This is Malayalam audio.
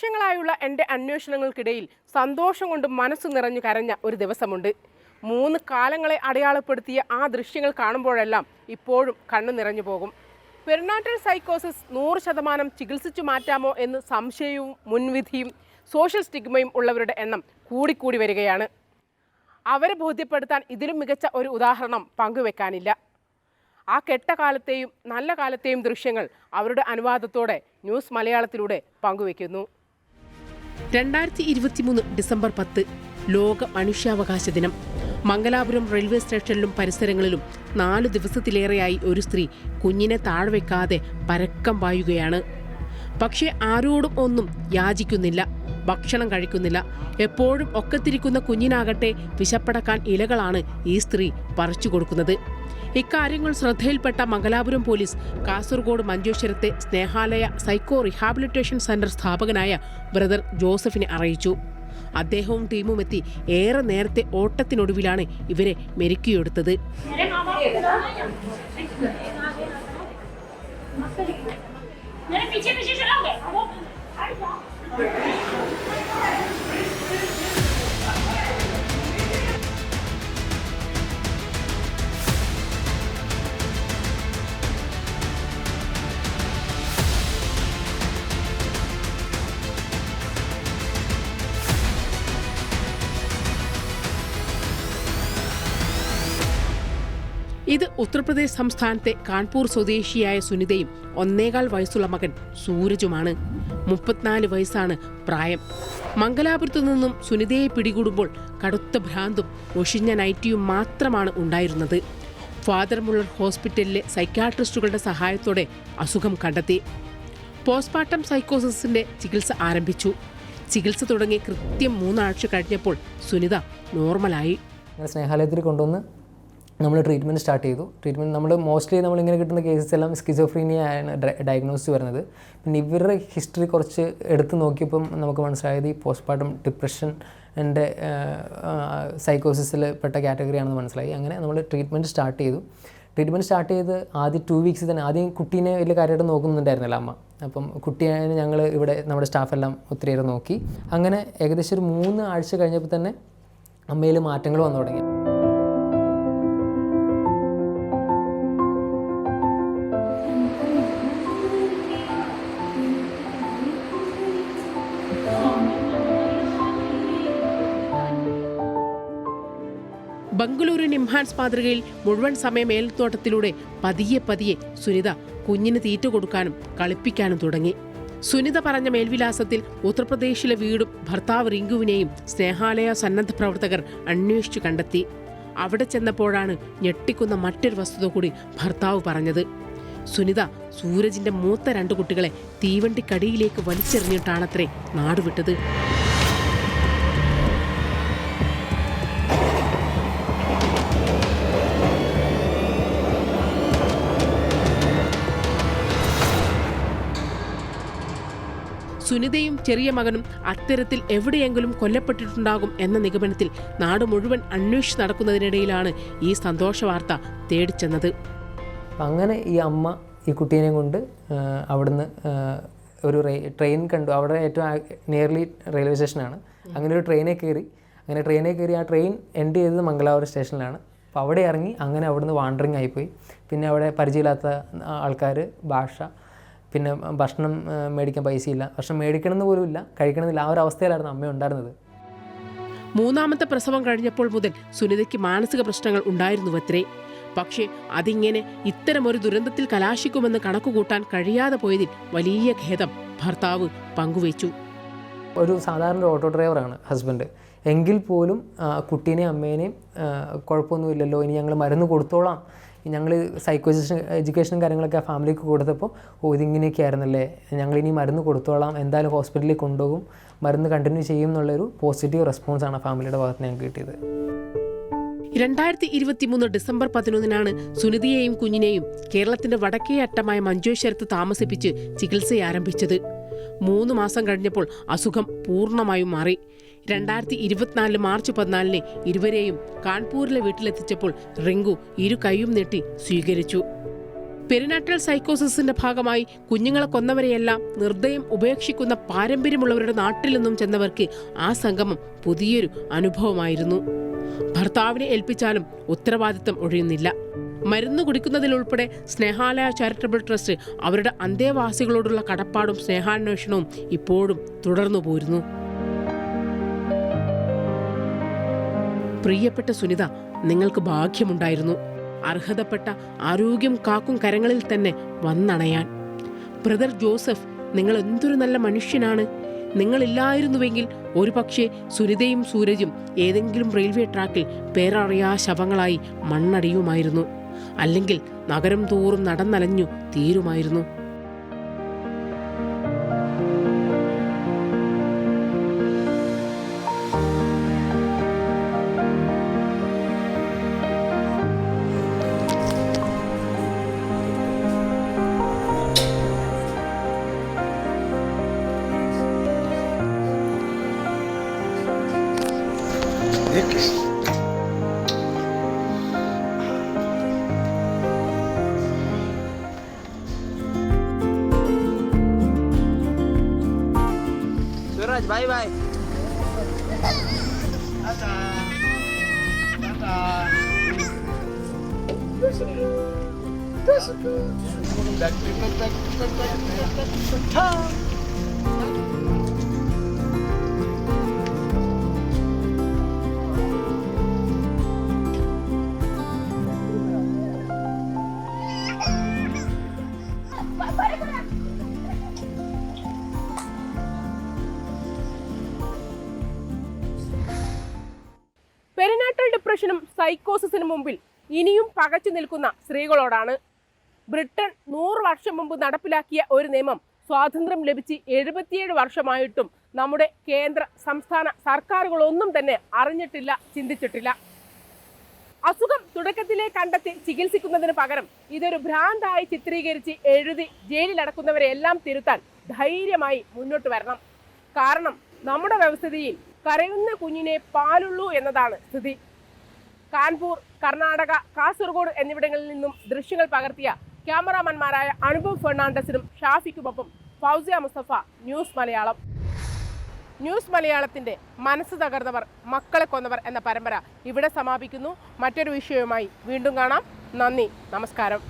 വർഷങ്ങളായുള്ള എൻ്റെ അന്വേഷണങ്ങൾക്കിടയിൽ സന്തോഷം കൊണ്ട് മനസ്സ് നിറഞ്ഞു കരഞ്ഞ ഒരു ദിവസമുണ്ട്. 3 കാലങ്ങളെ അടയാളപ്പെടുത്തിയ ആ ദൃശ്യങ്ങൾ കാണുമ്പോഴെല്ലാം ഇപ്പോഴും കണ്ണു നിറഞ്ഞു പോകും. പെരിനാറ്റൽ സൈക്കോസിസ് 100% ചികിത്സിച്ചു മാറ്റാമോ എന്ന് സംശയവും മുൻവിധിയും സോഷ്യൽ സ്റ്റിഗ്മയും ഉള്ളവരുടെ എണ്ണം കൂടിക്കൂടി വരികയാണ്. അവരെ ബോധ്യപ്പെടുത്താൻ ഇതിലും മികച്ച ഒരു ഉദാഹരണം പങ്കുവെക്കാനില്ല. ആ കെട്ട കാലത്തെയും നല്ല കാലത്തെയും ദൃശ്യങ്ങൾ അവരുടെ അനുവാദത്തോടെ ന്യൂസ് മലയാളത്തിലൂടെ പങ്കുവെക്കുന്നു. 2023 ഡിസംബർ 10 ലോക മനുഷ്യാവകാശ ദിനം. മംഗലാപുരം റെയിൽവേ സ്റ്റേഷനിലും പരിസരങ്ങളിലും 4 ദിവസത്തിലേറെയായി ഒരു സ്ത്രീ കുഞ്ഞിനെ താഴ്വെക്കാതെ പരക്കം പായുകയാണ്. പക്ഷേ ആരോടും ഒന്നും യാചിക്കുന്നില്ല, ഭക്ഷണം കഴിക്കുന്നില്ല. എപ്പോഴും ഒക്കത്തിരിക്കുന്ന കുഞ്ഞിനാകട്ടെ വിശപ്പടക്കാൻ ഇലകളാണ് ഈ സ്ത്രീ പറിച്ചു കൊടുക്കുന്നത്. ഇക്കാര്യങ്ങൾ ശ്രദ്ധയിൽപ്പെട്ട മംഗലാപുരം പോലീസ് കാസർഗോഡ് മഞ്ചേശ്വരത്തെ സ്നേഹാലയ സൈക്കോ റീഹാബിലിറ്റേഷൻ സെന്റർ സ്ഥാപകനായ ബ്രദർ ജോസഫിനെ അറിയിച്ചു. അദ്ദേഹവും ടീമും എത്തി ഏറെ നേരത്തെ ഓട്ടത്തിനൊടുവിലാണ് ഇവരെ മെരുക്കിയെടുത്തത്. ഇത് ഉത്തർപ്രദേശ് സംസ്ഥാനത്തെ കാൺപൂർ സ്വദേശിയായ സുനിതയും 1.25 വയസ്സുള്ള മകൻ സൂരജുമാണ്. 34 വയസ്സാണ് പ്രായം. മംഗലാപുരത്തു നിന്നും സുനിതയെ പിടികൂടുമ്പോൾ കടുത്ത ഭ്രാന്തും ഒഷിഞ്ഞ നൈറ്റിയും മാത്രമാണ് ഉണ്ടായിരുന്നത്. ഫാദർ മുള്ളർ ഹോസ്പിറ്റലിലെ സൈക്യാട്രിസ്റ്റുകളുടെ സഹായത്തോടെ അസുഖം കണ്ടെത്തി. പോസ്റ്റ്മോർട്ടം സൈക്കോസിസിന്റെ ചികിത്സ ആരംഭിച്ചു. ചികിത്സ തുടങ്ങി കൃത്യം 3 ആഴ്ച കഴിഞ്ഞപ്പോൾ സുനിത നോർമലായി. സ്നേഹാലയത്തിൽ കൊണ്ടുവന്ന് നമ്മൾ ട്രീറ്റ്മെൻറ്റ് സ്റ്റാർട്ട് ചെയ്തു. ട്രീറ്റ്മെൻറ്റ് നമ്മളിങ്ങനെ കിട്ടുന്ന കേസസ് എല്ലാം സ്കിസോഫ്രീനിയ ആണ് ഡയഗ്നോസിസ് വരുന്നത്. പിന്നെ ഇവരുടെ ഹിസ്റ്ററി കുറച്ച് എടുത്ത് നോക്കിയപ്പം നമുക്ക് മനസ്സിലായത് ഈ പോസ്റ്റ്മോർട്ടം ഡിപ്രഷൻ എൻ്റെ സൈക്കോസിസിൽ പെട്ട കാറ്റഗറിയാണെന്ന് മനസ്സിലായി. അങ്ങനെ നമ്മൾ ട്രീറ്റ്മെൻറ്റ് സ്റ്റാർട്ട് ചെയ്ത് ആദ്യം 2 വീക്സ് തന്നെ ആദ്യം കുട്ടീനെ വലിയ കാര്യമായിട്ട് നോക്കുന്നുണ്ടായിരുന്നില്ല അമ്മ. അപ്പം കുട്ടിയെ ഞങ്ങൾ ഇവിടെ നമ്മുടെ സ്റ്റാഫെല്ലാം ഒത്തിരിയേറെ നോക്കി. അങ്ങനെ ഏകദേശം ഒരു 3 ആഴ്ച കഴിഞ്ഞപ്പോൾ തന്നെ അമ്മയിൽ മാറ്റങ്ങൾ വന്നു തുടങ്ങി. ബംഗളൂരു നിംഹാൻസ് മാതൃകയിൽ മുഴുവൻ സമയ മേൽത്തോട്ടത്തിലൂടെ പതിയെ സുനിത കുഞ്ഞിന് തീറ്റ കൊടുക്കാനും കളിപ്പിക്കാനും തുടങ്ങി. സുനിത പറഞ്ഞ മേൽവിലാസത്തിൽ ഉത്തർപ്രദേശിലെ വീടും ഭർത്താവ് റിങ്കുവിനെയും സ്നേഹാലയ സന്നദ്ധ പ്രവർത്തകർ അന്വേഷിച്ചു കണ്ടെത്തി. അവിടെ ചെന്നപ്പോഴാണ് ഞെട്ടിക്കുന്ന മറ്റൊരു വസ്തുത കൂടി ഭർത്താവ് പറഞ്ഞത്. സുനിത സൂരജിന്റെ മൂത്ത 2 കുട്ടികളെ തീവണ്ടിക്കടിയിലേക്ക് വലിച്ചെറിഞ്ഞിട്ടാണത്രേ നാടുവിട്ടത്. സുനിതയും ചെറിയ മകനും അത്തരത്തിൽ എവിടെയെങ്കിലും കൊല്ലപ്പെട്ടിട്ടുണ്ടാകും എന്ന നിഗമനത്തിൽ നാട് മുഴുവൻ അന്വേഷിച്ച് നടക്കുന്നതിനിടയിലാണ് ഈ സന്തോഷ വാർത്ത തേടിച്ചെന്നത്. അങ്ങനെ ഈ അമ്മ ഈ കുട്ടീനെ കൊണ്ട് അവിടുന്ന് ഒരു ട്രെയിൻ കണ്ടു. അവിടെ ഏറ്റവും നിയർലി റെയിൽവേ സ്റ്റേഷനാണ്. അങ്ങനെ ഒരു ട്രെയിനിൽ കയറി ആ ട്രെയിൻ എൻഡ് ചെയ്തത് മംഗലാപുരം സ്റ്റേഷനിലാണ്. അപ്പോൾ അവിടെ ഇറങ്ങി അങ്ങനെ അവിടുന്ന് വാണ്ടറിങ് ആയിപ്പോയി. പിന്നെ അവിടെ പരിചയമില്ലാത്ത ആൾക്കാർ, ഭാഷ, പിന്നെ ഭക്ഷണം മേടിക്കാൻ പൈസയില്ല, ഭക്ഷണം മേടിക്കണമെന്ന് പോലും ഇല്ല, കഴിക്കണമെന്നില്ല. ആ ഒരു അവസ്ഥയിലായിരുന്നു അമ്മ ഉണ്ടായിരുന്നത്. 3ാമത്തെ പ്രസവം കഴിഞ്ഞപ്പോൾ മുതൽ സുനിതയ്ക്ക് മാനസിക പ്രശ്നങ്ങൾ ഉണ്ടായിരുന്നുവത്രേ. പക്ഷേ അതിങ്ങനെ ഇത്തരമൊരു ദുരന്തത്തിൽ കലാശിക്കുമെന്ന് കണക്കുകൂട്ടാൻ കഴിയാതെ പോയതിൽ വലിയ ഖേദം ഭർത്താവ് പങ്കുവച്ചു. ഒരു സാധാരണ ഓട്ടോ ഡ്രൈവറാണ് ഹസ്ബൻഡ്. എങ്കിൽ പോലും കുട്ടീനെയും അമ്മേനെയും കുഴപ്പമൊന്നുമില്ലല്ലോ, ഇനി ഞങ്ങൾ മരുന്ന് കൊടുത്തോളാം, ഞങ്ങൾ എഡ്യൂക്കേഷനും കാര്യങ്ങളൊക്കെ ആ ഫാമിലിക്ക് കൊടുത്തപ്പോൾ ഇതിങ്ങനെയൊക്കെ ആയിരുന്നല്ലേ, ഞങ്ങളിനി മരുന്ന് കൊടുത്തോളാം, എന്തായാലും ഹോസ്പിറ്റലിൽ കൊണ്ടുപോകും, മരുന്ന് കണ്ടിന്യൂ ചെയ്യും എന്നുള്ളൊരു പോസിറ്റീവ് റെസ്പോൺസാണ് ആ ഫാമിലിയുടെ ഭാഗത്ത് ഞങ്ങൾക്ക് കിട്ടിയത്. 2023 ഡിസംബർ 11 സുനിതയെയും കുഞ്ഞിനെയും കേരളത്തിന്റെ വടക്കേ അറ്റമായ മഞ്ചേശ്വരത്ത് താമസിപ്പിച്ച് ചികിത്സ ആരംഭിച്ചത്. 3 മാസം കഴിഞ്ഞപ്പോൾ അസുഖം പൂർണ്ണമായും മാറി. 2024 മാർച്ച് 14 ഇരുവരെയും കാൺപൂരിലെ വീട്ടിലെത്തിച്ചപ്പോൾ റിങ്കു 2 കൈയും നീട്ടി സ്വീകരിച്ചു. പെരിനാറ്റൽ സൈക്കോസിസിന്റെ ഭാഗമായി കുഞ്ഞുങ്ങളെ കൊന്നവരെയെല്ലാം നിർദ്ദയം ഉപേക്ഷിക്കുന്ന പാരമ്പര്യമുള്ളവരുടെ നാട്ടിൽ നിന്നും ചെന്നവർക്ക് ആ സംഗമം പുതിയൊരു അനുഭവമായിരുന്നു. ഭർത്താവിനെ ഏൽപ്പിച്ചാലും ഉത്തരവാദിത്തം ഒഴിയുന്നില്ല. മരുന്ന് കുടിക്കുന്നതിലുൾപ്പെടെ സ്നേഹാലയ ചാരിറ്റബിൾ ട്രസ്റ്റ് അവരുടെ അന്തേവാസികളോടുള്ള കടപ്പാടും സ്നേഹാന്വേഷണവും ഇപ്പോഴും തുടർന്നു പോരുന്നു. പ്രിയപ്പെട്ട സുനിത, നിങ്ങൾക്ക് ഭാഗ്യമുണ്ടായിരുന്നു. അർഹതപ്പെട്ട ആരോഗ്യം കാക്കും കരങ്ങളിൽ തന്നെ വന്നണയാൻ. ബ്രദർ ജോസഫ്, നിങ്ങൾ എന്തൊരു നല്ല മനുഷ്യനാണ്. നിങ്ങളില്ലായിരുന്നുവെങ്കിൽ ഒരുപക്ഷെ സുനിതയും സൂരജും ഏതെങ്കിലും റെയിൽവേ ട്രാക്കിൽ പേരറിയാ ശവങ്ങളായി മണ്ണടിയുമായിരുന്നു. അല്ലെങ്കിൽ നഗരം തോറും നടന്നലഞ്ഞു തീരുമായിരുന്നു. Suraj, bye bye. പെരിനാറ്റൽ ഡിപ്രഷനും സൈക്കോസിസിനും മുമ്പിൽ ഇനിയും പകച്ചു നിൽക്കുന്ന സ്ത്രീകളോടാണ്. ബ്രിട്ടൻ 100 വർഷം മുമ്പ് നടപ്പിലാക്കിയ ഒരു നിയമം സ്വാതന്ത്ര്യം ലഭിച്ച് 77 വർഷമായിട്ടും നമ്മുടെ കേന്ദ്ര സംസ്ഥാന സർക്കാരുകളൊന്നും തന്നെ അറിഞ്ഞിട്ടില്ല, ചിന്തിച്ചിട്ടില്ല. അസുഖം തുടക്കത്തിലെ കണ്ടെത്തി ചികിത്സിക്കുന്നതിന് പകരം ഇതൊരു ഭ്രാന്തായി ചിത്രീകരിച്ച് എഴുതി ജയിലിലടക്കുന്നവരെ എല്ലാം തിരുത്താൻ ധൈര്യമായി മുന്നോട്ട് വരണം. കാരണം നമ്മുടെ വ്യവസ്ഥിതിയിൽ കരയുന്ന കുഞ്ഞിനെ പാലുള്ളൂ എന്നതാണ് സ്ഥിതി. കാൺപൂർ, കർണാടക, കാസർഗോഡ് എന്നിവിടങ്ങളിൽ നിന്നും ദൃശ്യങ്ങൾ പകർത്തിയ ക്യാമറാമാൻമാരായ അനുപം ഫെർണാണ്ടസിനും ഷാഫിക്കുമൊപ്പം ഫൗസിയ മുസ്തഫ, ന്യൂസ് മലയാളം. ന്യൂസ് മലയാളത്തിൻ്റെ മനസ്സ് തകർന്നവർ, മക്കളെ കൊന്നവർ എന്ന പരമ്പര ഇവിടെ സമാപിക്കുന്നു. മറ്റൊരു വിഷയവുമായി വീണ്ടും കാണാം. നന്ദി, നമസ്കാരം.